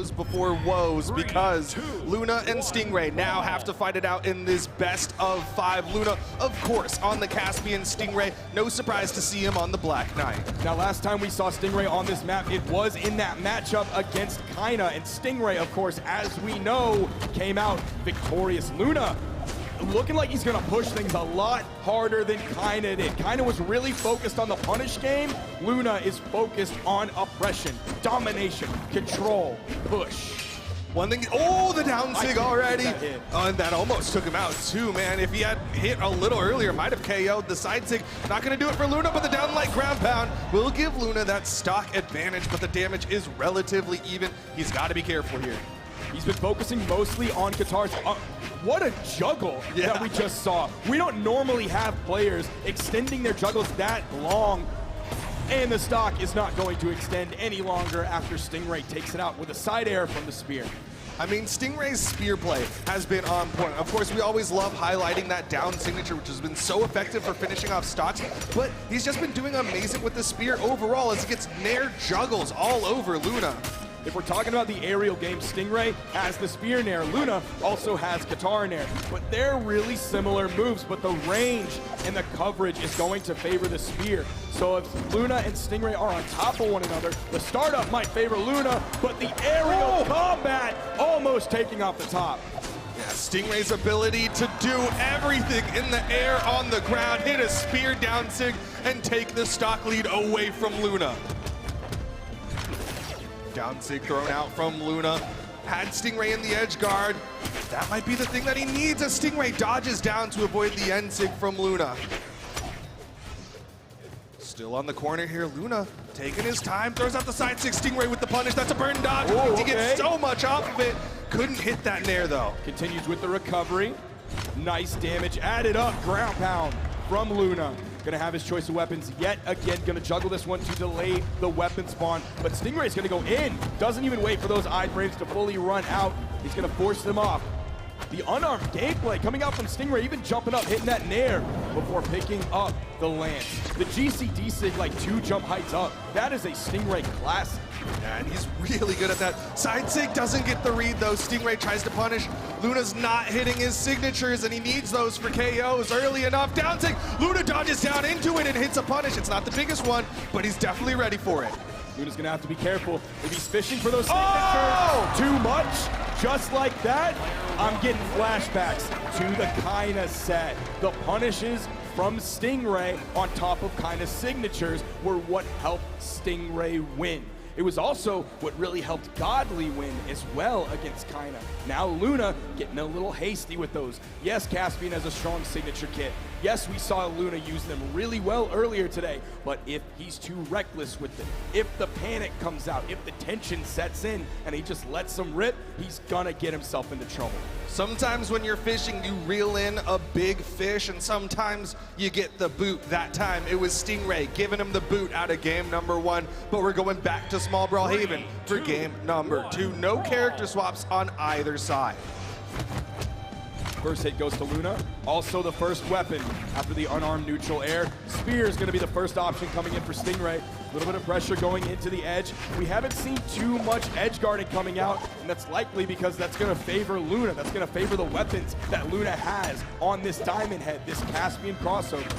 woes before woes because Luna and Stingray now have to fight it out in this best of 5. Luna, of course, on the Caspian. Stingray, no surprise to see him on the Black Knight. Now, last time we saw Stingray on this map, it was in that matchup against Kaina, and Stingray, of course, as we know, came out victorious. Luna looking like he's gonna push things a lot harder than Kaina did. Kaina was really focused on the punish game. Luna is focused on oppression, domination, control, push. One thing, oh, the down sig already. And that almost took him out too, man. If he had hit a little earlier, might have KO'd the side sig. Not gonna do it for Luna, but the down light ground pound will give Luna that stock advantage, but the damage is relatively even. He's gotta be careful here. He's been focusing mostly on Katars. What a juggle that we just saw. We don't normally have players extending their juggles that long, and the stock is not going to extend any longer after Stingray takes it out with a side air from the spear. I mean, Stingray's spear play has been on point. Of course, we always love highlighting that down signature, which has been so effective for finishing off stocks, but he's just been doing amazing with the spear overall as he gets nair juggles all over Luna. If we're talking about the aerial game, Stingray has the spear nair. Luna also has Katar nair. But they're really similar moves, but the range and the coverage is going to favor the spear. So if Luna and Stingray are on top of one another, the startup might favor Luna, but the aerial combat almost taking off the top. Yeah, Stingray's ability to do everything in the air, on the ground, hit a spear down sig, and take the stock lead away from Luna. Down sig thrown out from Luna. Had Stingray in the edge guard. That might be the thing that he needs as Stingray dodges down to avoid the end sig from Luna. Still on the corner here, Luna taking his time, throws out the side sig. Stingray with the punish. That's a burn dodge. He gets so much off of it. Couldn't hit that nair though. Continues with the recovery. Nice damage added up. Ground pound from Luna. Gonna have his choice of weapons yet again. Gonna juggle this one to delay the weapon spawn. But Stingray's gonna go in. Doesn't even wait for those iframes to fully run out. He's gonna force them off. The unarmed gameplay coming out from Stingray, even jumping up, hitting that nair before picking up the lance. The GCD sig like 2 jump heights up. That is a Stingray classic. Yeah, and he's really good at that. Side sig doesn't get the read though. Stingray tries to punish. Luna's not hitting his signatures and he needs those for KOs early enough. Down sig, Luna dodges down into it and hits a punish. It's not the biggest one, but he's definitely ready for it. Luna's gonna have to be careful. If he's fishing for those signatures too much, just like that, I'm getting flashbacks to the Kaina set. The punishes from Stingray on top of Kaina's signatures were what helped Stingray win. It was also what really helped Godly win as well against Kaina. Now Luna getting a little hasty with those. Yes, Caspian has a strong signature kit. Yes, we saw Luna use them really well earlier today, but if he's too reckless with them, if the panic comes out, if the tension sets in and he just lets them rip, he's gonna get himself into trouble. Sometimes when you're fishing, you reel in a big fish, and sometimes you get the boot. That time, it was Stingray giving him the boot out of game number 1, but we're going back to Small Brawlhaven for game number 2. No character swaps on either side. First hit goes to Luna, also the first weapon after the unarmed neutral air. Spear is gonna be the first option coming in for Stingray. A little bit of pressure going into the edge. We haven't seen too much edge guarding coming out, and that's likely because that's gonna favor Luna. That's gonna favor the weapons that Luna has on this Diamond Head, this Caspian crossover.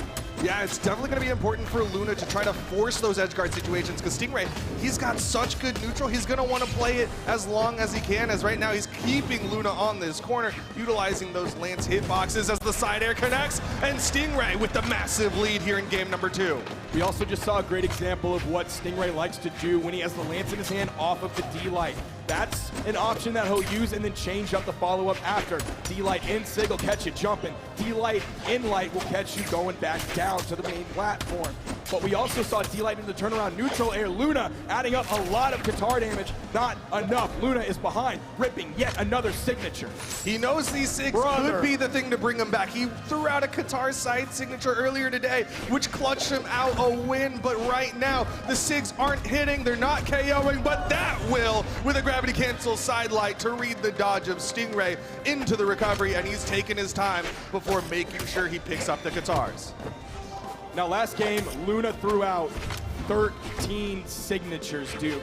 Yeah, it's definitely going to be important for Luna to try to force those edge guard situations because Stingray, he's got such good neutral. He's going to want to play it as long as he can, as right now he's keeping Luna on this corner, utilizing those lance hitboxes as the side air connects, and Stingray with the massive lead here in game number 2. We also just saw a great example of what Stingray likes to do when he has the lance in his hand off of the D-Light. That's an option that he'll use and then change up the follow-up after. D-Light in sig will catch you jumping. D-Light in light will catch you going back down to the main platform. But we also saw D-Light in the turnaround neutral air. Luna adding up a lot of Katar damage. Not enough. Luna is behind, ripping yet another signature. He knows these sigs could be the thing to bring him back. He threw out a Katar side signature earlier today, which clutched him out a win. But right now, the sigs aren't hitting. They're not KOing, but that will with a gravity cancel side light to read the dodge of Stingray into the recovery, and he's taking his time before making sure he picks up the Katars. Now last game, Luna threw out 13 signatures, Duke.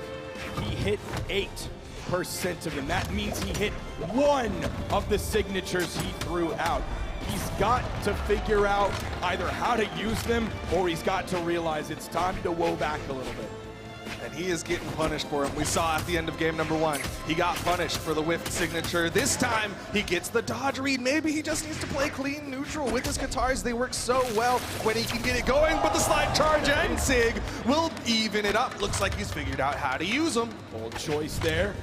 He hit 8 5% of them. That means he hit one of the signatures he threw out. He's got to figure out either how to use them, or he's got to realize it's time to woe back a little bit. And he is getting punished for him. We saw at the end of game number 1, he got punished for the whiffed signature. This time, he gets the dodge read. Maybe he just needs to play clean neutral with his guitars. They work so well when he can get it going, but the slide charge and Sig will even it up. Looks like he's figured out how to use them. Bold choice there.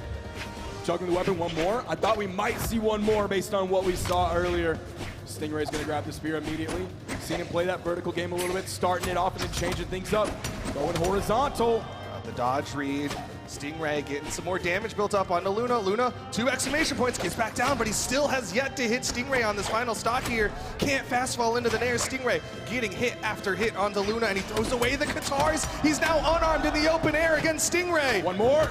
Juggling the weapon, one more. I thought we might see one more based on what we saw earlier. Stingray's gonna grab the spear immediately. Seen him play that vertical game a little bit, starting it off and then changing things up. Going horizontal. The dodge read. Stingray getting some more damage built up onto Luna. Luna, 2 exclamation points, gets back down, but he still has yet to hit Stingray on this final stock here. Can't fast fall into the nair. Stingray getting hit after hit onto Luna, and he throws away the guitars. He's now unarmed in the open air against Stingray. One more.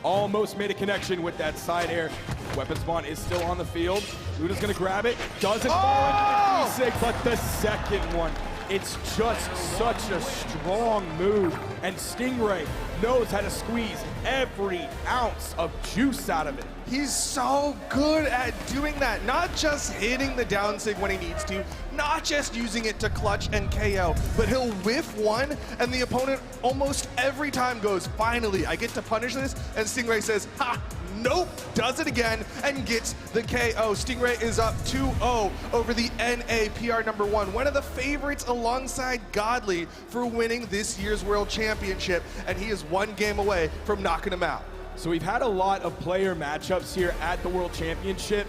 Almost made a connection with that side air. Weapon spawn is still on the field. Luna's gonna grab it. Doesn't fall into the 3-6, but the second one. It's just such a strong move, and Stingray knows how to squeeze every ounce of juice out of it. He's so good at doing that, not just hitting the down sig when he needs to, not just using it to clutch and KO, but he'll whiff one, and the opponent almost every time goes, finally, I get to punish this, and Stingray says, ha! Nope, does it again and gets the KO. Stingray is up 2-0 over the NAPR number 1. One of the favorites alongside Godly for winning this year's World Championship, and he is 1 game away from knocking him out. So we've had a lot of player matchups here at the World Championship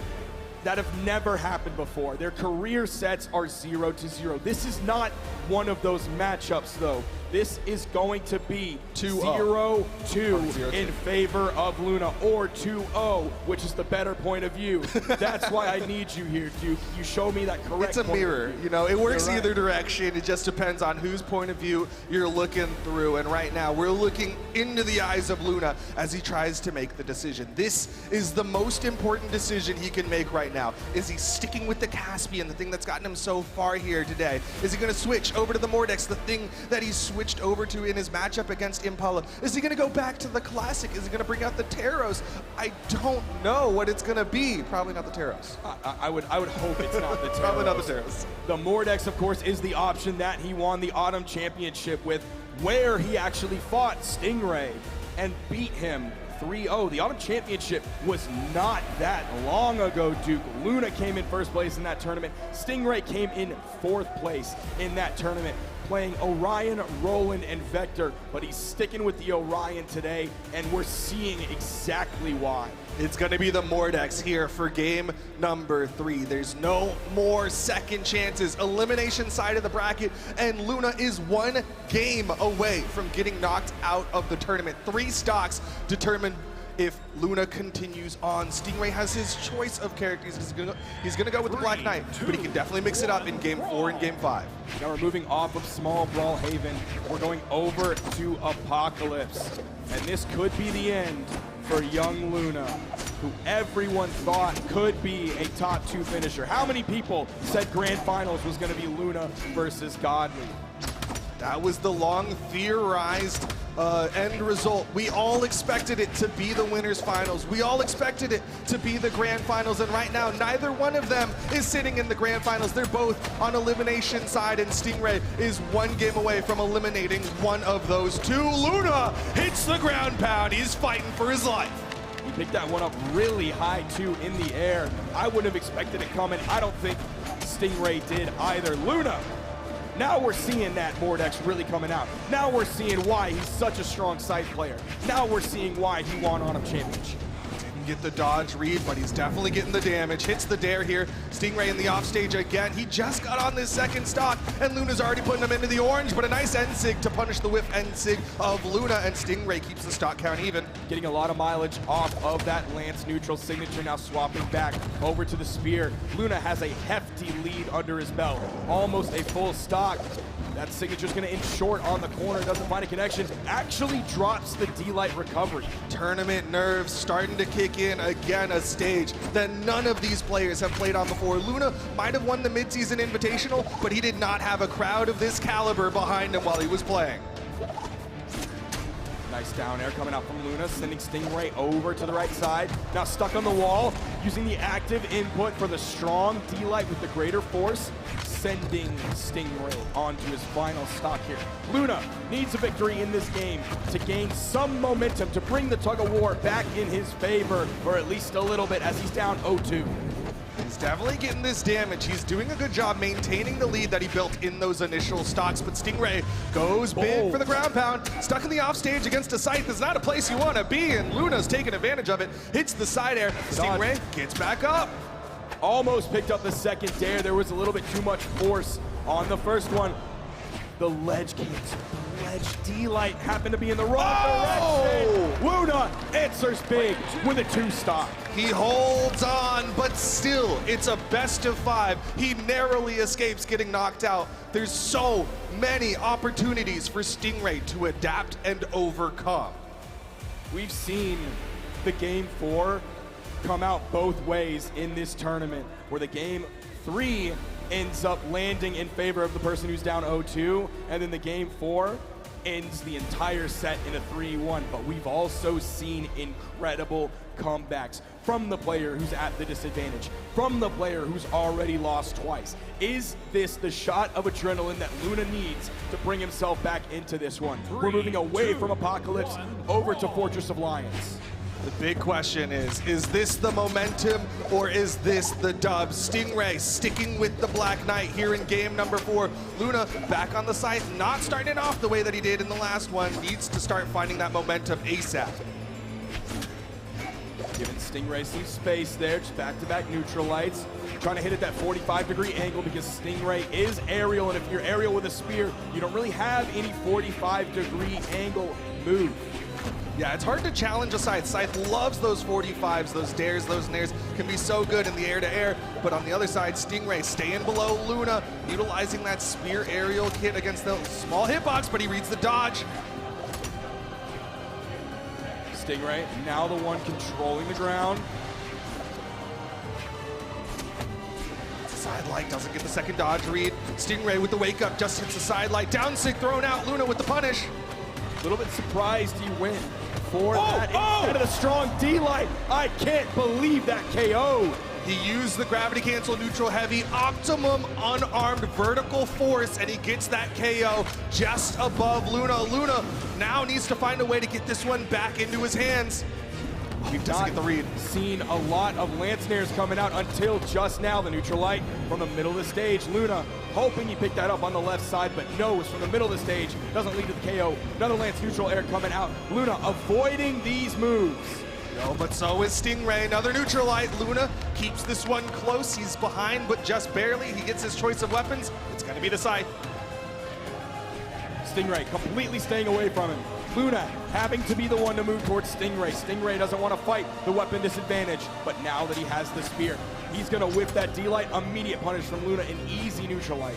that have never happened before. Their career sets are 0-0. This is not one of those matchups though. This is going to be 0-2 in favor of Luna, or 2-0, which is the better point of view. That's why I need you here, Duke. You show me that correct It's a mirror, you know, it works either direction. It just depends on whose point of view you're looking through. And right now, we're looking into the eyes of Luna as he tries to make the decision. This is the most important decision he can make right now. Is he sticking with the Caspian, the thing that's gotten him so far here today? Is he gonna switch over to the Mordex, the thing that he's switched over to in his matchup against Impala? Is he gonna go back to the classic? Is he gonna bring out the Taros? I don't know what it's gonna be. Probably not the Taros. I would hope it's not the Taros. Probably not the Taros. The Mordex, of course, is the option that he won the Autumn Championship with, where he actually fought Stingray and beat him 3-0. The Autumn Championship was not that long ago, Duke. Luna came in first place in that tournament. Stingray came in 4th place in that tournament, playing Orion, Roland, and Vector, but he's sticking with the Orion today, and we're seeing exactly why. It's gonna be the Mordex here for game number 3. There's no more second chances. Elimination side of the bracket, and Luna is 1 game away from getting knocked out of the tournament. 3 stocks determine if Luna continues on. Stingray has his choice of characters. He's gonna go with the Black Knight, but he can definitely mix it up in game 4 and game 5. Now we're moving off of small Brawlhaven. We're going over to Apocalypse, and this could be the end for young Luna, who everyone thought could be a top 2 finisher. How many people said Grand Finals was gonna be Luna versus Godly? That was the long theorized end result. We all expected it to be the winners finals. We all expected it to be the grand finals, and right now neither one of them is sitting in the grand finals. They're both on elimination side, and Stingray is 1 game away from eliminating one of those 2. Luna hits the ground pound. He's fighting for his life. He picked that one up really high too in the air. I wouldn't have expected it coming. I don't think Stingray did either. Luna, now we're seeing that Mordex really coming out. Now we're seeing why he's such a strong side player. Now we're seeing why he won Autumn Championship. Didn't get the dodge read, but he's definitely getting the damage. Hits the dare here. Stingray in the offstage again. He just got on this second stock, and Luna's already putting him into the orange, but a nice end sig to punish the whiff end sig of Luna, and Stingray keeps the stock count even. Getting a lot of mileage off of that Lance neutral signature, now swapping back over to the spear. Luna has a hefty lead under his belt, almost a full stock. That signature's gonna end short on the corner, doesn't find a connection, actually drops the D-Light recovery. Tournament nerves starting to kick in again, a stage that none of these players have played on before. Luna might have won the midseason invitational, but he did not have a crowd of this caliber behind him while he was playing. Nice down air coming out from Luna, sending Stingray over to the right side. Now stuck on the wall, using the active input for the strong D-Light with the greater force, sending Stingray onto his final stock here. Luna needs a victory in this game to gain some momentum, to bring the tug of war back in his favor, or at least a little bit, as he's down 0-2. He's definitely getting this damage. He's doing a good job maintaining the lead that he built in those initial stocks, but Stingray goes big for the ground pound. Stuck in the offstage against a Scythe is not a place you want to be, and Luna's taking advantage of it. Hits the side air. Stingray gets back up. Almost picked up the second dare. There was a little bit too much force on the first one. The ledge cancel. The ledge D-Light happened to be in the wrong direction. Luna answers big with a 2-stock. He holds on, but still, it's a best of 5. He narrowly escapes getting knocked out. There's so many opportunities for Stingray to adapt and overcome. We've seen the game 4 come out both ways in this tournament, where the game 3 ends up landing in favor of the person who's down 0-2, and then the game 4 ends the entire set in a 3-1. But we've also seen incredible comebacks from the player who's at the disadvantage, from the player who's already lost twice. Is this the shot of adrenaline that Luna needs to bring himself back into this one? We're moving away from Apocalypse over to Fortress of Lions. The big question is this the momentum or is this the dub? Stingray sticking with the Black Knight here in game number 4. Luna back on the side, not starting off the way that he did in the last one. Needs to start finding that momentum ASAP. Giving Stingray some space there, just back-to-back neutral lights. Trying to hit at that 45-degree angle because Stingray is aerial, and if you're aerial with a spear, you don't really have any 45-degree angle move. Yeah, it's hard to challenge a Scythe. Scythe loves those 45s, those dares, those nairs, can be so good in the air-to-air. But on the other side, Stingray staying below Luna, utilizing that spear aerial kit against the small hitbox, but he reads the dodge. Stingray, now the one controlling the ground. Side light doesn't get the second dodge read. Stingray with the wake up just hits the side light. Down sig thrown out. Luna with the punish. A little bit surprised he went for that instead of the strong D-Light. I can't believe that KO. He used the gravity cancel neutral heavy, optimum unarmed vertical force, and he gets that KO just above Luna. Luna now needs to find a way to get this one back into his hands. We've doesn't not get the read. Seen a lot of lance nares coming out until just now. The neutral light from the middle of the stage. Luna hoping he picked that up on the left side, but no, it's from the middle of the stage. Doesn't lead to the KO. Another lance neutral air coming out. Luna avoiding these moves. No, but so is Stingray. Another neutral light. Luna keeps this one close. He's behind, but just barely. He gets his choice of weapons. It's going to be the Scythe. Stingray completely staying away from him. Luna having to be the one to move towards Stingray. Stingray doesn't want to fight the weapon disadvantage, but now that he has the spear, he's going to whip that D-Light. Immediate punish from Luna, an easy neutral light.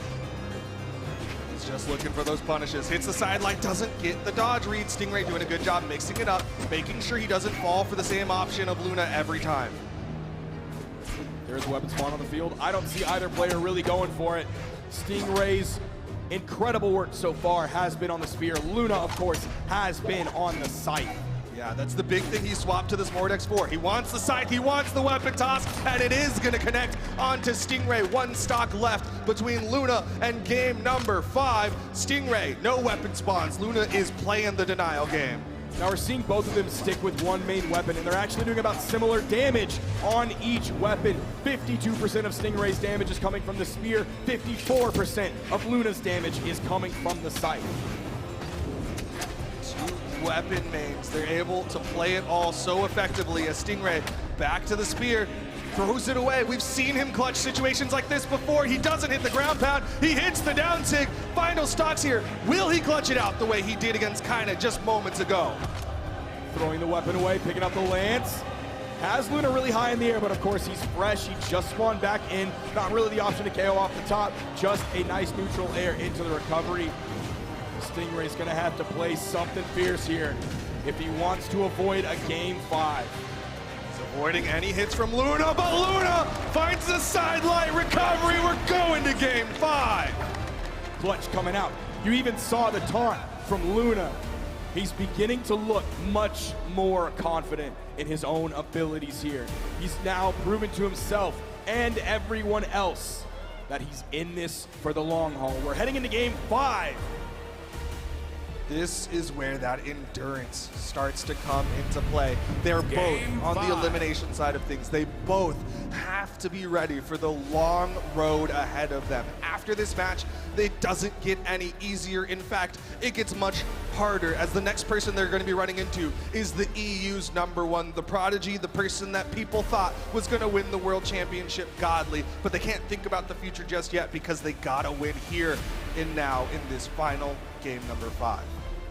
He's just looking for those punishes. Hits the side light, doesn't get the dodge read. Stingray doing a good job mixing it up, making sure he doesn't fall for the same option of Luna every time. There's a weapon spawn on the field. I don't see either player really going for it. Stingray's incredible work so far has been on the spear. Luna, of course, has been on the Scythe. Yeah, that's the big thing he swapped to this Mordex for. He wants the Scythe, he wants the weapon toss, and it is going to connect onto Stingray. One stock left between Luna and game number 5. Stingray, no weapon spawns. Luna is playing the denial game. Now we're seeing both of them stick with one main weapon, and they're actually doing about similar damage on each weapon. 52% of Stingray's damage is coming from the spear, 54% of Luna's damage is coming from the Scythe. Two weapon mains, they're able to play it all so effectively as Stingray back to the spear, throws it away. We've seen him clutch situations like this before. He doesn't hit the ground pound, he hits the down sig. Final stocks here. Will he clutch it out the way he did against Kaina just moments ago? Throwing the weapon away, picking up the lance. Has Luna really high in the air, but of course he's fresh. He just spawned back in. Not really the option to KO off the top. Just a nice neutral air into the recovery. Stingray's gonna have to play something fierce here if he wants to avoid a game 5. Avoiding any hits from Luna, but Luna finds the sidelight recovery. We're going to game 5. Clutch coming out. You even saw the taunt from Luna He's beginning to look much more confident in his own abilities here. He's now proven to himself and everyone else that he's in this for the long haul. We're heading into game 5. This is where that endurance starts to come into play. They're both on the elimination side of things. They both have to be ready for the long road ahead of them. After this match, it doesn't get any easier. In fact, it gets much harder, as the next person they're going to be running into is the EU's #1, the Prodigy, the person that people thought was going to win the World Championship, Godly. But they can't think about the future just yet because they gotta win here and now in this final game number 5.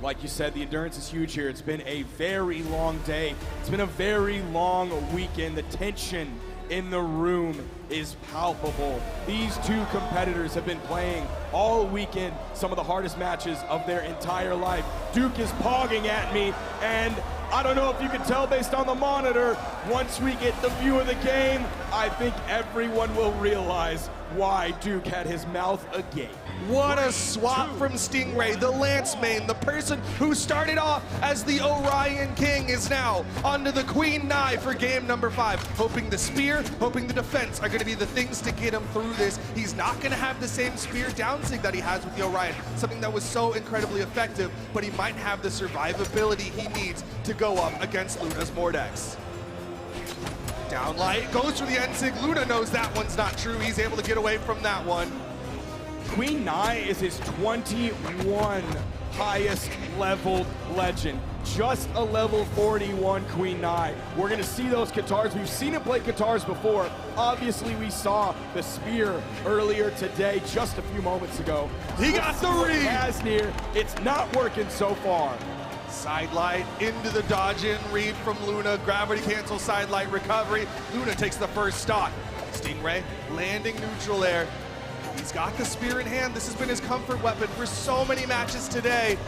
Like you said, the endurance is huge here. It's been a very long day. It's been a very long weekend. The tension in the room is palpable. These two competitors have been playing all weekend some of the hardest matches of their entire life. Duke is pogging at me, and I don't know if you can tell based on the monitor, once we get the view of the game, I think everyone will realize why Duke had his mouth agape. What a swap from Stingray, the Lance main, the person who started off as the Orion King is now onto the Queen Nai for game number 5. Hoping the spear, hoping the defense are going to be the things to get him through this. He's not going to have the same spear down sig that he has with the Orion, something that was so incredibly effective, but he might have the survivability he needs to go up against Luna's Mordex. Downlight goes for the end sig. Luna knows that one's not true. He's able to get away from that one. Queen Nai is his 21 highest leveled legend. Just a level 41 Queen Nai. We're gonna see those Katars. We've seen him play Katars before. Obviously, we saw the spear earlier today, just a few moments ago. He got the read. Asnir, it's not working so far. Sidelight into the dodge in read from Luna. Gravity cancel, sidelight recovery. Luna takes the first stock. Stingray landing neutral air. He's got the spear in hand. This has been his comfort weapon for so many matches today.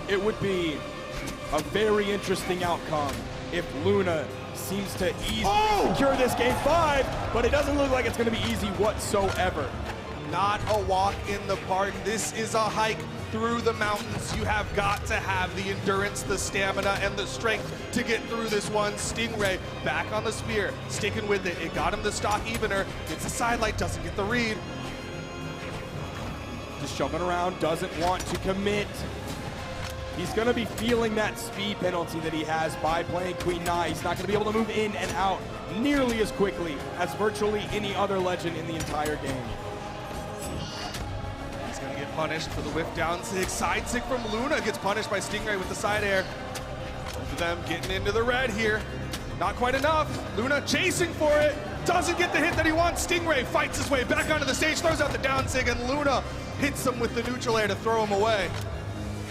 It would be a very interesting outcome if Luna seems to easily secure this game 5, but it doesn't look like it's going to be easy whatsoever. Not a walk in the park. This is a hike through the mountains. You have got to have the endurance, the stamina, and the strength to get through this one. Stingray back on the spear, sticking with it. It got him the stock evener. Gets a sidelight, doesn't get the read. Just jumping around, doesn't want to commit. He's going to be feeling that speed penalty that he has by playing Queen Nai. He's not going to be able to move in and out nearly as quickly as virtually any other legend in the entire game. He's going to get punished for the whiff down sig. Side sig from Luna gets punished by Stingray with the side air. Both of them getting into the red here. Not quite enough. Luna chasing for it. Doesn't get the hit that he wants. Stingray fights his way back onto the stage, throws out the down sig, and Luna hits him with the neutral air to throw him away.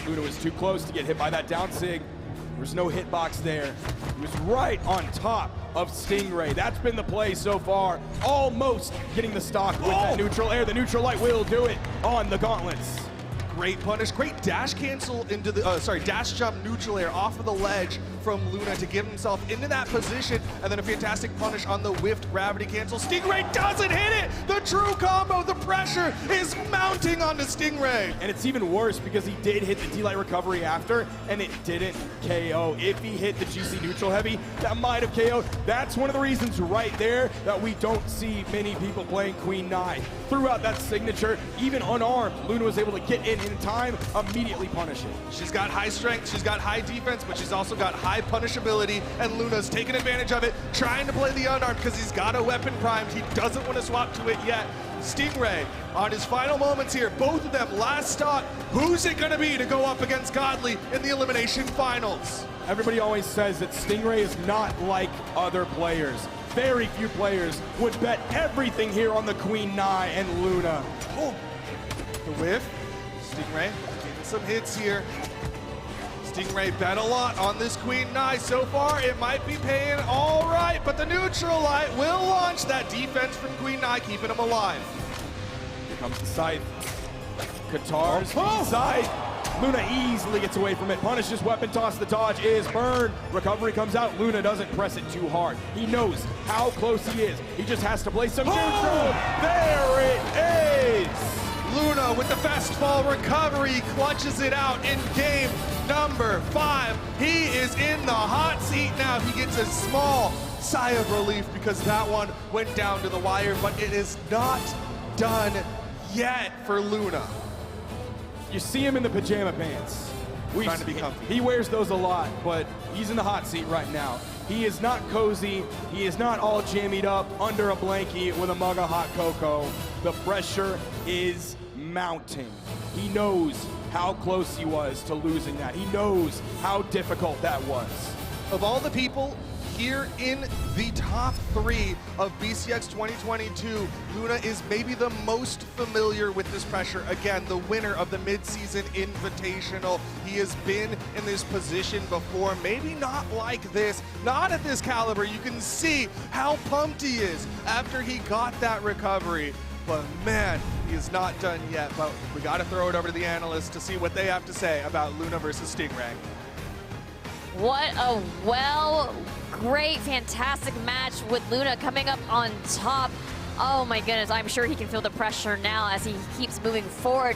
Luna was too close to get hit by that down sig. There was no hitbox there. He was right on top of Stingray. That's been the play so far. Almost getting the stock with that neutral air. The neutral light will do it on the gauntlets. Great punish, great dash cancel into the, dash jump neutral air off of the ledge from Luna to give himself into that position, and then a fantastic punish on the whiffed gravity cancel. Stingray doesn't hit it! The true combo, the pressure is mounting onto Stingray. And it's even worse because he did hit the D-Light recovery after, and it didn't KO. If he hit the GC neutral heavy, that might have KO'd. That's one of the reasons right there that we don't see many people playing Queen Nai. Throughout that signature, even unarmed, Luna was able to get in time, immediately punish it. She's got high strength, she's got high defense, but she's also got high punishability, and Luna's taking advantage of it, trying to play the unarmed because he's got a weapon primed. He doesn't want to swap to it yet. Stingray on his final moments here, both of them last stock. Who's it going to be to go up against Godly in the elimination finals? Everybody always says that Stingray is not like other players. Very few players would bet everything here on the Queen Nai and Luna. Oh, the whiff. Stingray getting some hits here. Stingray bet a lot on this Queen Nai. So far, it might be paying all right, but the neutral light will launch that defense from Queen Nai, keeping him alive. Here comes the scythe. Katars side. Luna easily gets away from it. Punishes weapon toss. The dodge is burned. Recovery comes out. Luna doesn't press it too hard. He knows how close he is. He just has to play some neutral. There it is. Luna with the fastball recovery clutches it out in game number 5. He is in the hot seat now. He gets a small sigh of relief because that one went down to the wire, but it is not done yet for Luna. You see him in the pajama pants. Trying to be comfy. He wears those a lot, but he's in the hot seat right now. He is not cozy. He is not all jammied up under a blankie with a mug of hot cocoa. The pressure is mounting. He knows how close he was to losing that. He knows how difficult that was. Of all the people here in the top 3 of BCX 2022, Luna is maybe the most familiar with this pressure. Again, the winner of the mid-season invitational. He has been in this position before, maybe not like this, not at this caliber. You can see how pumped he is after he got that recovery. But man, he is not done yet. But we got to throw it over to the analysts to see what they have to say about Luna versus Stingray. What a great, fantastic match with Luna coming up on top. Oh my goodness, I'm sure he can feel the pressure now as he keeps moving forward.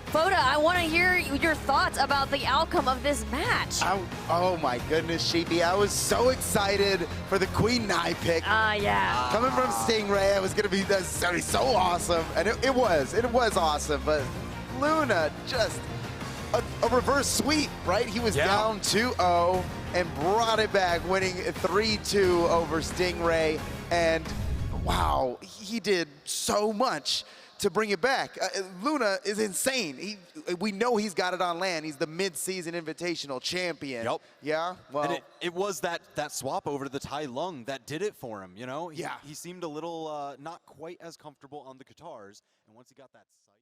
Foda, I want to hear your thoughts about the outcome of this match. Oh my goodness, Sheepy, I was so excited for the Queen Nai pick. Yeah. Coming from Stingray, it was gonna be so awesome, and it was awesome, but Luna just a reverse sweep, right? He was down 2-0 and brought it back, winning 3-2 over Stingray. And wow, he did so much to bring it back. Luna is insane. We know he's got it on land. He's the mid-season invitational champion. Yep. Yeah. Well, and it was that swap over to the Tai Lung that did it for him. You know. Yeah. He seemed a little not quite as comfortable on the guitars, and once he got that.